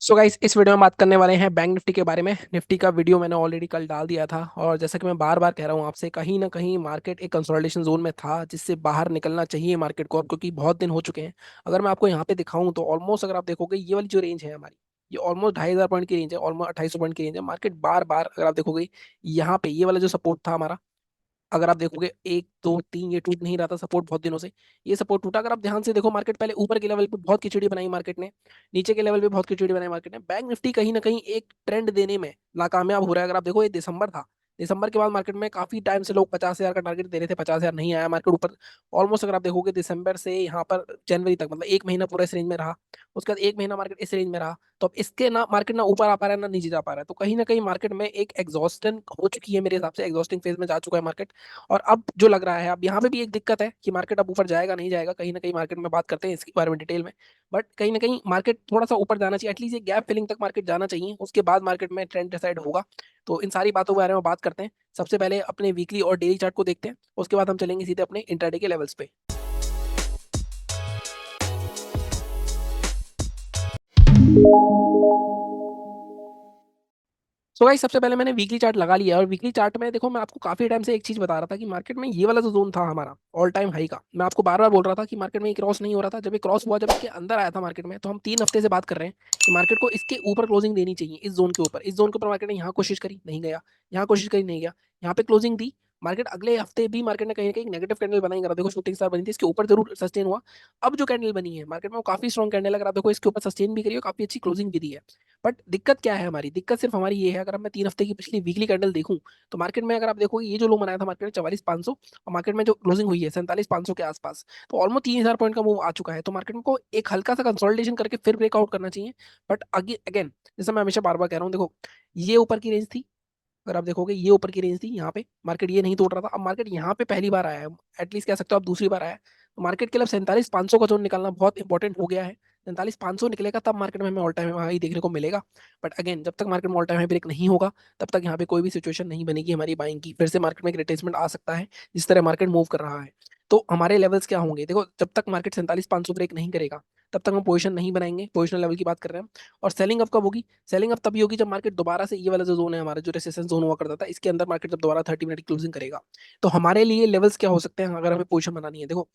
So guys, इस video में बात करने वाले हैं बैंक निफ्टी के बारे में। निफ्टी का वीडियो मैंने ऑलरेडी कल डाल दिया था और जैसा कि मैं बार बार कह रहा हूँ आपसे, कहीं ना कहीं मार्केट एक कंसोलिडेशन जोन में था जिससे बाहर निकलना चाहिए मार्केट को अब, क्योंकि बहुत दिन हो चुके हैं। अगर मैं आपको यहाँ पे दिखाऊं तो ऑलमोस्ट, अगर आप देखोगे, ये वाली जो रेंज है हमारी, ये ऑलमोस्ट 2,500 पॉइंट की रेंज है, ऑलमोस्ट 2,800 पॉइंट की रेंज है। मार्केट बार बार, अगर आप देखोगे, यहाँ पे ये वाला जो सपोर्ट था हमारा, अगर आप देखोगे 1 2 3, ये टूट नहीं रहा था सपोर्ट बहुत दिनों से। ये सपोर्ट टूटा। अगर आप ध्यान से देखो, मार्केट पहले ऊपर के लेवल पे बहुत खिचड़ी बनाई मार्केट ने, नीचे के लेवल पे बहुत खिचड़ी बनाई मार्केट ने। बैंक निफ्टी कहीं ना कहीं एक ट्रेंड देने में नाकामयाब हो रहा है। अगर आप देखो, ये दिसंबर था, दिसंबर के बाद मार्केट में काफी टाइम से लोग 50,000 का टारगेट दे रहे थे, 50,000 नहीं आया मार्केट ऊपर। ऑलमोस्ट अगर आप देखोगे दिसंबर से यहाँ पर जनवरी तक, मतलब एक महीना पूरा इस रेंज में रहा। उसके बाद एक महीना मार्केट इस रेंज में रहा। तो अब इसके ना मार्केट ना ऊपर आ पा रहा है ना नीचे जा पा रहा है। तो कहीं ना कहीं मार्केट में एक एग्जॉस्टन हो चुकी है, मेरे हिसाब से एग्जॉस्टिंग फेज में जा चुका है मार्केट। और अब जो लग रहा है, अब यहाँ पे भी एक दिक्कत है कि मार्केट अब ऊपर जाएगा नहीं जाएगा। कहीं ना कहीं मार्केट में बात करते हैं इसके बारे में डिटेल में। बट कहीं ना कहीं मार्केट थोड़ा सा ऊपर जाना चाहिए, एटलीस्ट ये गैप फिलिंग तक मार्केट जाना चाहिए, उसके बाद मार्केट में ट्रेंड डिसाइड होगा। तो इन सारी बातों के बारे में बात करते हैं। सबसे पहले अपने वीकली और डेली चार्ट को देखते हैं, उसके बाद हम चलेंगे सीधे अपने इंट्राडे के लेवल्स पे। सो गाइस, सबसे पहले मैंने वीकली चार्ट लगा लिया है और वीकली चार्ट में देखो, मैं आपको काफी टाइम से एक चीज बता रहा था कि मार्केट में ये वाला जो जोन था हमारा ऑल टाइम हाई का, मैं आपको बार बार बोल रहा था कि मार्केट में ये क्रॉस नहीं हो रहा था। जब ये क्रॉस हुआ, जब इसके अंदर आया था मार्केट में, तो हम 3 हफ्ते से बात कर रहे हैं कि मार्केट को इसके ऊपर क्लोजिंग देनी चाहिए, इस जोन के ऊपर। इस जोन के ऊपर मार्केट ने यहाँ कोशिश करी, नहीं गया। यहाँ कोशिश करी, नहीं गया। यहाँ पे क्लोजिंग दी। मार्केट अगले हफ्ते भी मार्केट ने कहीं ना कहीं नेगेटिव कैंडल बनाई करा, देखो शूटिंग स्टार बनी थी, इसके ऊपर जरूर सस्टेन हुआ। अब जो कैंडल बनी है मार्केट में, वो काफी स्ट्रॉन्ग कैंडल, अगर आप देखो इसके ऊपर सस्टेन भी करी है, काफी अच्छी क्लोजिंग भी दी है। बट दिक्कत क्या है हमारी? दिक्कत सिर्फ हमारी ये है, अगर अब मैं 3 हफ्ते की पिछली वीकली कैंडल देखूं, तो मार्केट में अगर आप देखोगे, ये जो लो बनाया था मार्केट ने 44,500, और मार्केट में जो क्लोजिंग हुई है 47,500 के आसपास, तो ऑलमोस्ट 3,000 पॉइंट का मूव आ चुका है। तो मार्केट को एक हल्का सा कंसोलिडेशन करके फिर ब्रेकआउट करना चाहिए। बट अगेन अगेन, जैसे मैं हमेशा बार बार कह रहा हूँ, देखो, ये ऊपर की रेंज थी। अगर आप देखोगे, ये ऊपर की रेंज थी, यहाँ पे मार्केट ये नहीं तोड़ रहा था। अब मार्केट यहाँ पे पहली बार आया है, एटलीस्ट कह सकते हो आप दूसरी बार आया है। तो मार्केट के लिए 47,500 का जोन निकालना बहुत इंपॉर्टेंट हो गया है। 47,500 निकलेगा तब मार्केट में हमें ऑल टाइम हाई देखने को मिलेगा। बट अगेन, जब तक मार्केट में ऑल टाइम हाई ब्रेक नहीं होगा, तब तक यहाँ पे कोई भी सिचुएशन नहीं बनेगी हमारी बाइंग की। फिर से मार्केट में एक रिट्रेसमेंट आ सकता है, जिस तरह मार्केट मूव कर रहा है। तो हमारे लेवल्स क्या होंगे? देखो, जब तक मार्केट 47,500 ब्रेक नहीं करेगा, तब तक हम पोजीशन नहीं बनाएंगे। पोजिशनल लेवल की बात कर रहे हैं हम। और सेलिंग अप कब होगी? सेलिंग अप तभी होगी जब मार्केट दोबारा से, ये वाला जो जोन है हमारा, जो रेसिस्टेंस जोन हुआ करता था, इसके अंदर मार्केट जब दोबारा 30 मिनट की क्लोजिंग करेगा। तो हमारे लिए लेवल्स क्या हो सकते हैं अगर हमें पोजीशन बनानी है? देखो,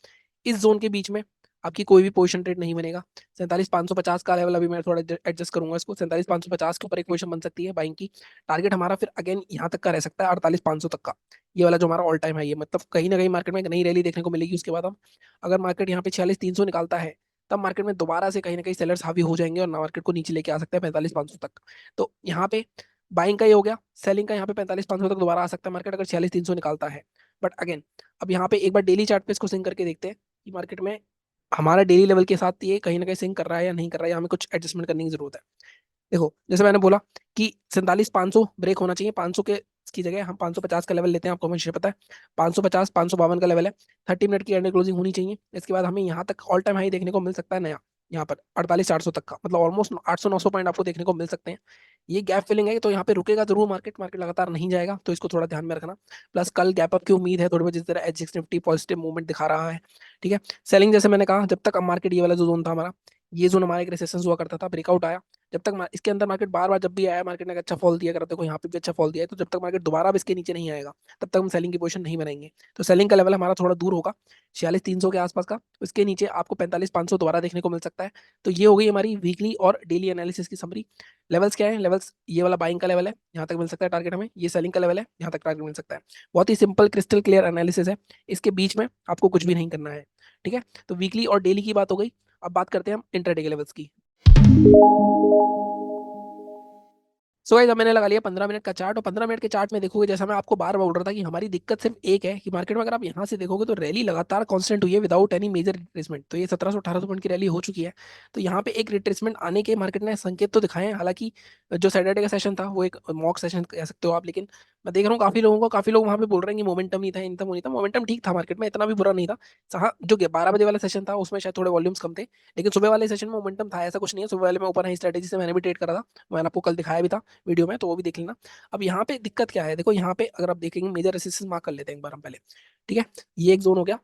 इस जोन के बीच में आपकी कोई भी पोजीशन ट्रेड नहीं बनेगा। 47,550 का लेवल, अभी मैं थोड़ा एडजस्ट करूंगा इसको, 47,550 के ऊपर एक पोजीशन बन सकती है बाइंग की। टारगेट हमारा फिर अगेन यहाँ तक का रह सकता है, 48,500 तक का। ये वाला जो हमारा ऑल टाइम है, ये मतलब कहीं ना कहीं मार्केट में एक नई रैली देखने को मिलेगी। उसके बाद हम, अगर मार्केट यहाँ पे 46,300 निकालता है, तब मार्केट में दोबारा से कहीं ना कहीं सेलर्स हावी हो जाएंगे और मार्केट को नीचे लेके आ सकते हैं 45,500 तक। तो यहाँ पे बाइंग का ये हो गया। सेलिंग का यहाँ पे 45,500 तक दोबारा आ सकता है मार्केट, अगर 46,300 निकालता है। बट अगेन, अब यहाँ पे एक बार डेली चार्ट पे इसको सिंक करके देखते हैं कि मार्केट में हमारा डेली लेवल के साथ ये कहीं ना कहीं सिंक कर रहा है या नहीं कर रहा है, या हमें कुछ एडजस्टमेंट करने की जरूरत है। देखो, जैसे मैंने बोला कि 47,500 ब्रेक होना चाहिए। 500 के की जगह हम 550 का लेवल लेते हैं, आपको हमेशा पता है। 550 552 का लेवल है। 30 मिनट की अंडर क्लोजिंग होनी चाहिए। इसके बाद हमें यहाँ तक ऑल टाइम हाई देखने को मिल सकता है नया, यहाँ पर 48,400 तक का, मतलब ऑलमोस्ट 800 900 पॉइंट आपको देखने को मिल सकते हैं। ये गैप फिलिंग है, तो यहाँ पे रुकेगा जरूर मार्केट। मार्केट लगातार नहीं जाएगा, तो इसको थोड़ा ध्यान में रखना। प्लस कल गैप अप की उम्मीद है थोड़ी बहुत, जिस तरह एच निफ्टी पॉजिटिव मूवमेंट दिखा रहा है। ठीक है। सेलिंग, जैसे मैंने कहा, जब तक अब मार्केट, ये वाला जो जोन था हमारा, ये जोन हमारा एक रेसिस्टेंस हुआ करता था, ब्रेकआउट आया। जब तक इसके अंदर मार्केट बार बार जब भी आया, मार्केट ने एक अच्छा फॉल दिया करता, देखो यहाँ पे भी अच्छा फॉल दिया है, तो जब तक मार्केट दोबारा अब इसके नीचे नहीं आएगा, तब तक हम सेलिंग की पोजीशन नहीं बनाएंगे। तो सेलिंग का लेवल हमारा थोड़ा दूर होगा, 46,300 के आसपास का। इसके नीचे आपको 45,500 दोबारा देखने को मिल सकता है। तो ये हो गई हमारी वीकली और डेली एनालिसिस की समरी। लेवल्स क्या है? लेवल्स, ये वाला बाइंग का लेवल है, यहाँ तक मिल सकता है टारगेट हमें। ये सेलिंग का लेवल है, यहाँ तक टारगेट मिल सकता है। बहुत ही सिंपल क्रिस्टल क्लियर एनालिसिस है। इसके बीच में आपको कुछ भी नहीं करना है। ठीक है। तो वीकली और डेली की बात हो गई। अब बात करते हैं हम इंट्राडे के लेवल्स की। सो गाइस, अब मैंने लगा लिया 15 मिनट का चार्ट, और 15 मिनट के चार्ट में देखोगे, जैसा मैं आपको बार बार बोल रहा था कि हमारी दिक्कत सिर्फ एक है कि मार्केट में अगर आप यहाँ से देखोगे, तो रैली लगातार कांस्टेंट हुई है विदाउट एनी मेजर रिट्रेसमेंट। तो ये 1700 1800 पॉइंट की रैली हो चुकी है। तो यहाँ पे एक रिट्रेसमेंट आने के मार्केट ने संकेत तो दिखाए हैं। हालांकि जो सैटरडे का सेशन था, वो एक मॉक सेशन कह सकते हो आप, लेकिन मैं देख रहा हूँ काफी लोगों को, काफी लोग वहां पे बोल रहे हैं कि मोमेंटम नहीं था, इनकम नहीं था। मोमेंटम ठीक था मार्केट में, इतना भी बुरा नहीं था। हाँ, जो 12 बजे वाला सेशन था उसमें शायद थोड़े वॉल्यूम्स कम थे, लेकिन सुबह वाले सेशन में मोमेंटम था, ऐसा कुछ नहीं है। सुबह वाले में ऊपर हाई स्ट्रेटेजी से मैंने भी ट्रेड करा था, मैंने आपको कल दिखाया भी था वीडियो में, तो वो भी देख लेना। अब यहाँ पे दिक्कत क्या है? देखो, यहाँ पे अगर आप देखेंगे, मेजर रेसिस्टेंस मार्क कर लेते हैं एक बार हम पहले। ठीक है। ये एक जोन हो गया,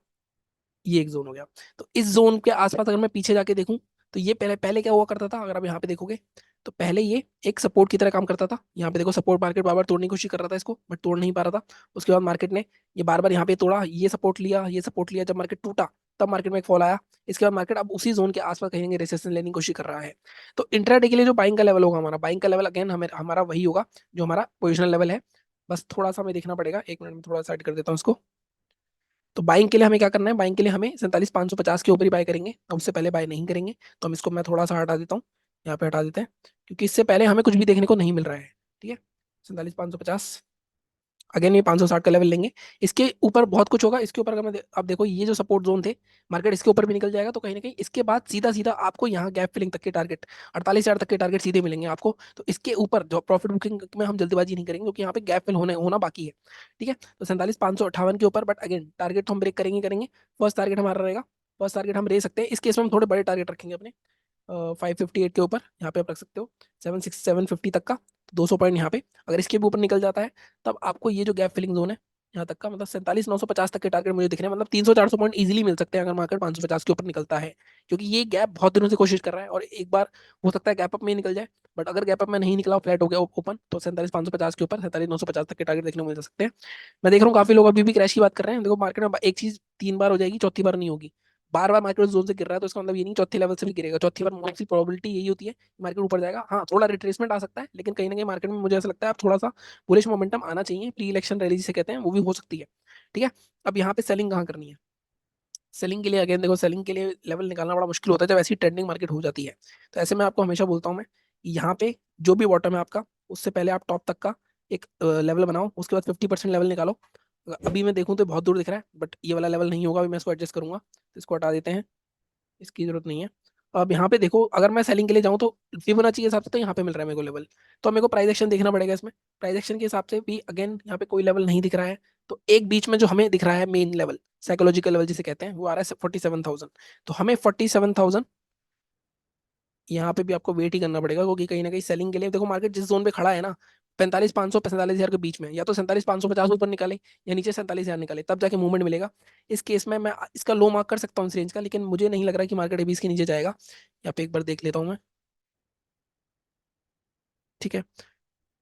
ये एक जोन हो गया। तो इस जोन के आसपास अगर मैं पीछे जाके देखूं, तो ये पहले पहले क्या हुआ करता था, अगर आप यहाँ पे देखोगे, तो पहले ये एक सपोर्ट की तरह काम करता था, यहाँ पे देखो सपोर्ट मार्केट बार बार तोड़ने की कोशिश कर रहा था इसको, बट तोड़ नहीं पा रहा था। उसके बाद मार्केट ने ये बार बार यहाँ पे तोड़ा, ये सपोर्ट लिया, ये सपोर्ट लिया, जब मार्केट टूटा तब मार्केट में एक फॉल आया। इसके बाद मार्केट अब उसी जोन के आसपास कहीं ना रेसिस्टेंस लेने की कोशिश कर रहा है। तो इंट्राडे के लिए जो बाइंग का लेवल होगा, हमारा बाइंग का लेवल अगेन हमारा वही होगा जो हमारा पोजिशनल लेवल है। बस थोड़ा सा हमें देखना पड़ेगा, 1 मिनट में थोड़ा साइड कर देता हूँ इसको। तो बाइंग के लिए हमें क्या करना है, बाइंग के लिए हमें 47,550 के ऊपर ही बाय करेंगे, तो उससे पहले बाय नहीं करेंगे। तो हम इसको मैं थोड़ा सा हटा देता हूँ, यहाँ पे हटा देते हैं, क्योंकि इससे पहले हमें कुछ भी देखने को नहीं मिल रहा है। ठीक है, 47,550, अगेन ये 560 का लेवल लेंगे। इसके ऊपर बहुत कुछ होगा, इसके ऊपर अगर आप देखो ये जो सपोर्ट जोन थे, मार्केट इसके ऊपर भी निकल जाएगा, तो कहीं ना कहीं इसके बाद सीधा सीधा आपको यहाँ गैप फिलिंग तक के टारगेट 48,000 तक के टारगेट सीधे मिलेंगे आपको। तो इसके ऊपर जो प्रॉफिट बुकिंग में हम जल्दबाजी नहीं करेंगे, क्योंकि यहाँ पे गैप फिल होना बाकी है। ठीक है, तो 47,558 के ऊपर, बट अगेन टारगेट तो हम ब्रेक करेंगे। फर्स्ट टारगेट हमारा रहेगा, फर्स्ट टारगेट हम ले सकते हैं, इस केस में हम थोड़े बड़े टारगेट रखेंगे अपने। 558 के ऊपर यहाँ पे आप रख सकते हो, 750 तक का, 200 पॉइंट यहाँ पे अगर इसके भी ऊपर निकल जाता है, तब आपको ये जो गैप फिलिंग जोन है यहाँ तक का, मतलब 47,950 तक के टारगेट मुझे दिख रहे हैं, मतलब 300-400 पॉइंट इजीली मिल सकते हैं अगर मार्केट 550 के ऊपर निकलता है। क्योंकि ये गैप बहुत दिनों से कोशिश कर रहा है, और एक बार हो सकता है गैप अप में ही निकल जाए, बट अगर गैप अप में नहीं निकला, फ्लैट हो गया ओपन, तो 47,550 के ऊपर 47,950 तक के टारगेट देखने को मिल सकते हैं। मैं देख रहा हूँ काफी लोग अभी भी क्रैश की बात कर रहे हैं। देखो मार्केट में एक चीज 3 बार हो जाएगी, चौथी बार नहीं होगी। बार बार मार्केट जोन से गिर रहा है, तो इसका मतलब ये नहीं चौथे लेवल से भी गिरेगा, चौथी बार मोस्टली प्रोबेबिलिटी यही होती है कि मार्केट ऊपर जाएगा। हाँ, थोड़ा रिट्रेसमेंट आ सकता है, लेकिन कहीं ना कहीं मार्केट में मुझे ऐसा लगता है अब थोड़ा सा बुलिश मोमेंटम आना चाहिए, प्री इलेक्शन रैली जिसे कहते हैं, वो भी हो सकती है। ठीक है, अब यहाँ पे सेलिंग कहाँ करनी है? सेलिंग के लिए अगेन देखो, सेलिंग के लिए लेवल निकालना बड़ा मुश्किल होता है जब ऐसी ट्रेंडिंग मार्केट हो जाती है। तो ऐसे में आपको हमेशा बोलता हूँ मैं, यहाँ पे जो भी बॉटम है आपका, उससे पहले आप टॉप तक का एक लेवल बनाओ, उसके बाद 50% लेवल निकालो। अभी मैं देखूँ तो बहुत दूर दिख रहा है, बट ये वाला लेवल नहीं होगा, अभी मैं इसको एडजस्ट करूंगा, तो इसको हटा देते हैं, इसकी जरूरत नहीं है। अब यहाँ पे देखो, अगर मैं सेलिंग के लिए जाऊँ तो फिबोनाची के हिसाब से तो यहाँ पे मिल रहा है मेरे को लेवल। तो अब मेरे को प्राइस एक्शन देखना पड़ेगा इसमें, प्राइस एक्शन के हिसाब से भी अगेन यहाँ पे कोई लेवल नहीं दिख रहा है। तो एक बीच में जो हमें दिख रहा है मेन लेवल, साइकोलॉजिकल लेवल जिसे कहते हैं, वो आ रहा है 47,000। तो हमें 47,000 यहाँ पे भी आपको वेट ही करना पड़ेगा, क्योंकि कहीं ना कहीं सेलिंग के लिए देखो मार्केट जिस जोन पे खड़ा है ना, 45,500 45,000 के बीच में, या तो 47,550 ऊपर निकाले या नीचे 47,000 निकाले, तब जाके मूवमेंट मिलेगा। इस केस में मैं इसका लो मार्क कर सकता हूँ इस रेंज का, लेकिन मुझे नहीं लग रहा कि मार्केट अभी इसके नीचे जाएगा। यहाँ पे एक बार देख लेता हूँ मैं। ठीक है,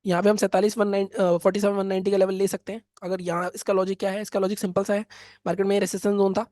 यहाँ पे हम 47,190 का लेवल ले सकते हैं। अगर यहाँ इसका लॉजिक क्या है, इसका लॉजिक सिंपल सा है, मार्केट में रेसिस्टेंस जोन था,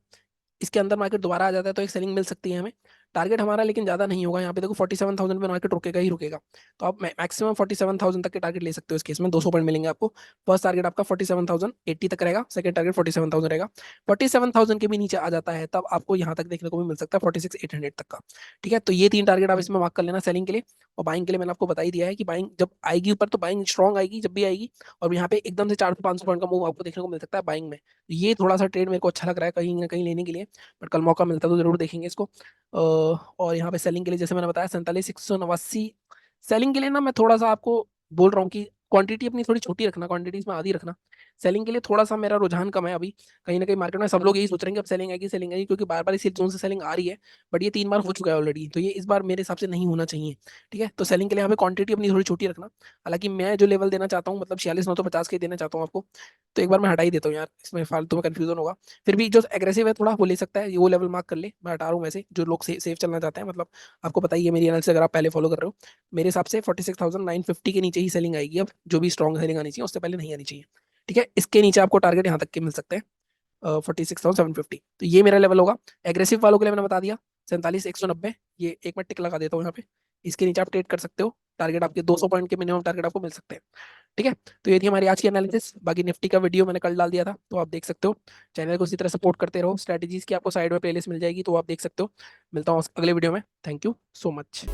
इसके अंदर मार्केट दोबारा आ जाता है तो एक सेलिंग मिल सकती है हमें। टारगेट हमारा लेकिन ज्यादा नहीं होगा, यहाँ पे देखो 47,000 पे मार्केट रुकेगा ही रुकेगा। तो आप मैक्सिमम 47,000 तक के टारगेट ले सकते हो, इस केस में 200 पॉइंट मिलेंगे आपको। फर्स्ट टारगेट आपका 47,080 तक रहेगा, सेकंड टारगेट 47,000 रहेगा। 47,000 के भी नीचे आ जाता है, तब आपको यहाँ तक देखने को भी मिल सकता है 46,800 तक का। ठीक है, तो ये 3 टारगेट आप इसमें मार्क कर लेना सेलिंग के लिए। और बाइंग के लिए मैंने आपको बता ही दिया है कि बाइंग जब आएगी ऊपर, तो बाइंग स्ट्रॉन्ग आएगी जब भी आएगी, और यहाँ पे एकदम से 400-500 पॉइंट का मूव आपको देखने को मिल सकता है बाइंग में। तो ये थोड़ा सा ट्रेड मेरे को अच्छा लग रहा है कहीं ना कहीं लेने के लिए, बट कल मौका मिलता है तो जरूर देखेंगे इसको। और यहाँ पे सेलिंग के लिए जैसे मैंने बताया 47,189। सेलिंग के लिए ना मैं थोड़ा सा आपको बोल रहा हूँ कि क्वांटिटी अपनी थोड़ी छोटी रखना, क्वांटिटीज में आधी रखना। सेलिंग के लिए थोड़ा सा मेरा रुझान कम है अभी। कहीं ना कहीं मार्केट में सब लोग यही सोच रहे हैं कि अब सेलिंग आएगी, क्योंकि बार बार इसी जोन से सेलिंग आ रही है। बट ये 3 बार हो चुका है ऑलरेडी, तो ये इस बार मेरे हिसाब से नहीं होना चाहिए। ठीक है, तो सेलिंग के लिए हमें क्वांटिटी अपनी थोड़ी छोटी रखना। हालांकि मैं जो लेवल देना चाहता हूँ, मतलब 46,950 के देना चाहता हूँ आपको, तो एक बार मैं हटा ही देता हूँ यार, इसमें फालतू में कंफ्यूजन होगा। फिर भी जो एग्रेसिव है थोड़ा वो ले सकता है, वो लेवल मार्क कर ले, मैं हटा रहा हूँ वैसे जो लोग सेफ चलना चाहते हैं, मतलब आपको पता ही है मेरी एनालिसिस अगर आप पहले फॉलो कर रहे हो। मेरे हिसाब से 46,950 के नीचे ही सेलिंग आएगी, अब जो भी स्ट्रॉन्ग सेलिंग आनी चाहिए उससे पहले नहीं आनी चाहिए। ठीक है, इसके नीचे आपको टारगेट यहाँ तक के मिल सकते हैं 46,750, तो ये मेरा लेवल होगा। एग्रेसिव वालों के लिए मैंने बता दिया 47,190, ये एक मैं टिक लगा देता हूँ यहाँ पे। इसके नीचे आप ट्रेड कर सकते हो, टारगेट आपके 200 पॉइंट के मिनिमम टारगेट आपको मिल सकते हैं। ठीक है, तो ये थी हमारी आज की एनालिसिस। बाकी निफ्टी का वीडियो मैंने कल डाल दिया था, तो आप देख सकते हो। चैनल को इसी तरह सपोर्ट करते रहो, स्ट्रेटेजीज की आपको साइड में प्लेलिस्ट मिल जाएगी, तो आप देख सकते हो। मिलता हूँ अगले वीडियो में, थैंक यू सो मच।